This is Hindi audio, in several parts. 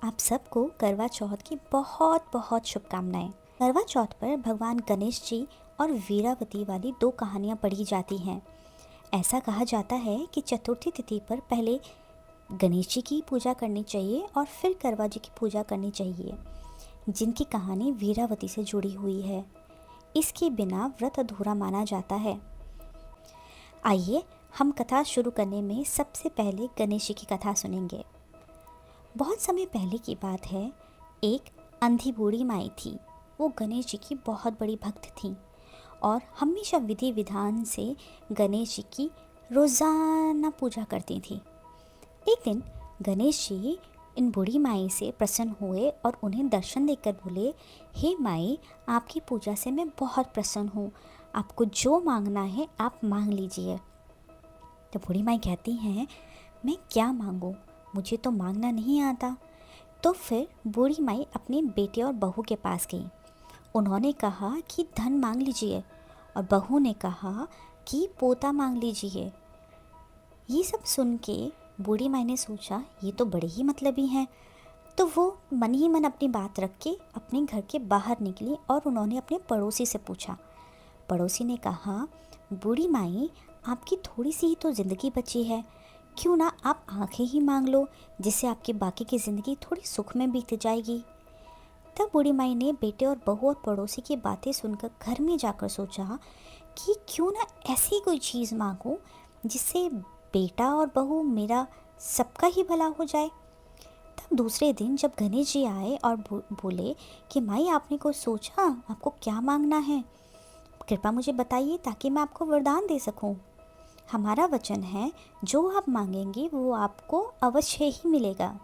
आप सबको करवा चौथ की बहुत बहुत शुभकामनाएं। करवा चौथ पर भगवान गणेश जी और वीरावती वाली दो कहानियां पढ़ी जाती हैं। ऐसा कहा जाता है कि चतुर्थी तिथि पर पहले गणेश जी की पूजा करनी चाहिए और फिर करवा जी की पूजा करनी चाहिए, जिनकी कहानी वीरावती से जुड़ी हुई है। इसके बिना व्रत अधूरा माना जाता है। आइए हम कथा शुरू करने में सबसे पहले गणेश जी की कथा सुनेंगे। बहुत समय पहले की बात है। एक अंधी बूढ़ी माई थी। वो गणेश जी की बहुत बड़ी भक्त थी और हमेशा विधि विधान से गणेश जी की रोज़ाना पूजा करती थी। एक दिन गणेश जी इन बूढ़ी माई से प्रसन्न हुए और उन्हें दर्शन देकर बोले, हे माई, आपकी पूजा से मैं बहुत प्रसन्न हूँ। आपको जो मांगना है आप मांग लीजिए। तो बूढ़ी माई कहती हैं, मैं क्या मांगूँ, मुझे तो मांगना नहीं आता। तो फिर बूढ़ी माई अपने बेटे और बहू के पास गई। उन्होंने कहा कि धन मांग लीजिए और बहू ने कहा कि पोता मांग लीजिए। ये सब सुन के बूढ़ी माई ने सोचा, ये तो बड़े ही मतलबी हैं। तो वो मन ही मन अपनी बात रख के अपने घर के बाहर निकली और उन्होंने अपने पड़ोसी से पूछा। पड़ोसी ने कहा, बूढ़ी माई, आपकी थोड़ी सी ही तो ज़िंदगी बची है, क्यों ना आप आंखें ही मांग लो, जिससे आपकी बाकी की ज़िंदगी थोड़ी सुख में बीत जाएगी। तब बूढ़ी माई ने बेटे और बहू और पड़ोसी की बातें सुनकर घर में जाकर सोचा कि क्यों ना ऐसी कोई चीज़ मांगूं जिससे बेटा और बहू मेरा सबका ही भला हो जाए। तब दूसरे दिन जब गणेश जी आए और बोले कि माई, आपने कुछ सोचा, आपको क्या मांगना है, कृपया मुझे बताइए ताकि मैं आपको वरदान दे सकूं। हमारा वचन है, जो आप मांगेंगे वो आपको अवश्य ही मिलेगा।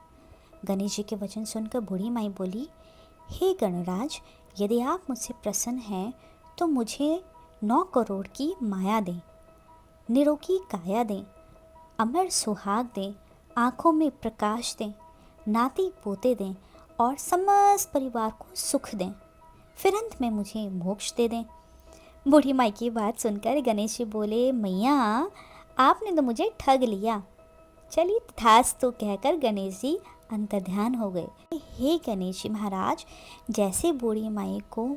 गणेश जी के वचन सुनकर बूढ़ी माई बोली, हे गणराज, यदि आप मुझसे प्रसन्न हैं तो मुझे 9 करोड़ की माया दें, निरोगी काया दें, अमर सुहाग दें, आँखों में प्रकाश दें, नाती पोते दें और समस्त परिवार को सुख दें, फिर अंत में मुझे मोक्ष दे दें। बूढ़ी माई की बात सुनकर गणेश जी बोले, मैया, आपने तो मुझे ठग लिया। चलिए तथास्तु कहकर गणेश जी अंतर्ध्यान हो गए। हे गणेश जी महाराज, जैसे बूढ़ी माई को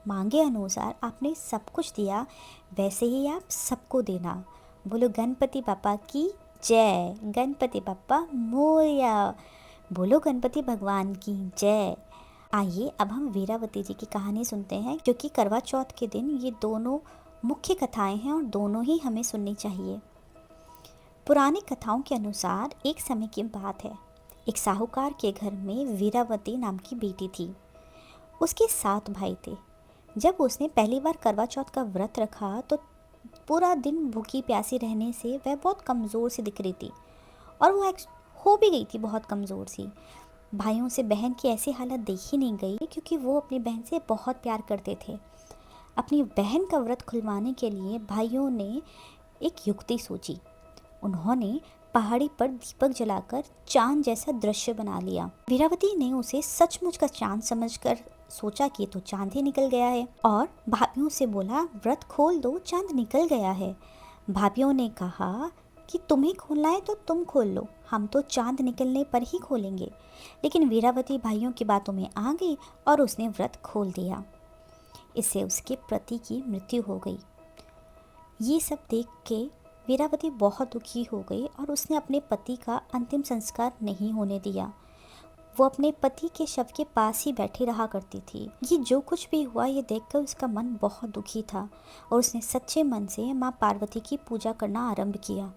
मांगे अनुसार आपने सब कुछ दिया, वैसे ही आप सबको देना। बोलो गणपति बापा की जय, गणपति बापा मोरया, बोलो गणपति भगवान की जय। आइए अब हम वीरावती जी की कहानी सुनते हैं, क्योंकि करवा चौथ के दिन ये दोनों मुख्य कथाएं हैं और दोनों ही हमें सुननी चाहिए। पुरानी कथाओं के अनुसार एक समय की बात है। एक साहूकार के घर में वीरावती नाम की बेटी थी। उसके 7 भाई थे। जब उसने पहली बार करवा चौथ का व्रत रखा तो पूरा दिन भूखी प्यासी रहने से वह बहुत कमज़ोर सी दिख रही थी और वो हो भी गई थी बहुत कमज़ोर सी। भाइयों से बहन की ऐसी हालत देखी नहीं गई, क्योंकि वो अपनी बहन से बहुत प्यार करते थे। अपनी बहन का व्रत खुलवाने के लिए भाइयों ने एक युक्ति सोची। उन्होंने पहाड़ी पर दीपक जलाकर चांद जैसा दृश्य बना लिया। वीरावती ने उसे सचमुच का चांद समझकर सोचा कि तो चांद ही निकल गया है, और भाभियों से बोला, व्रत खोल दो, चांद निकल गया है। भाभियों ने कहा कि तुम्हें खोलना है तो तुम खोल लो, हम तो चांद निकलने पर ही खोलेंगे। लेकिन वीरावती भाइयों की बातों में आ गई और उसने व्रत खोल दिया। इससे उसके पति की मृत्यु हो गई। ये सब देख के वीरावती बहुत दुखी हो गई और उसने अपने पति का अंतिम संस्कार नहीं होने दिया। वो अपने पति के शव के पास ही बैठी रहा करती थी। ये जो कुछ भी हुआ, ये देखकर उसका मन बहुत दुखी था और उसने सच्चे मन से माँ पार्वती की पूजा करना आरंभ किया।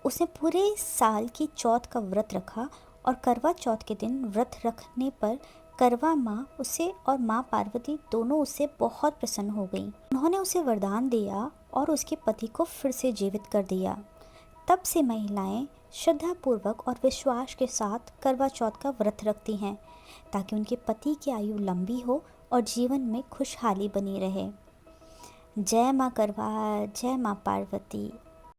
उसने पूरे साल की चौथ का व्रत रखा और करवा चौथ के दिन व्रत रखने पर करवा माँ उसे और माँ पार्वती दोनों उससे बहुत प्रसन्न हो गईं। उन्होंने उसे वरदान दिया और उसके पति को फिर से जीवित कर दिया। तब से महिलाएं श्रद्धापूर्वक और विश्वास के साथ करवा चौथ का व्रत रखती हैं, ताकि उनके पति की आयु लंबी हो और जीवन में खुशहाली बनी रहे। जय माँ करवा, जय माँ पार्वती।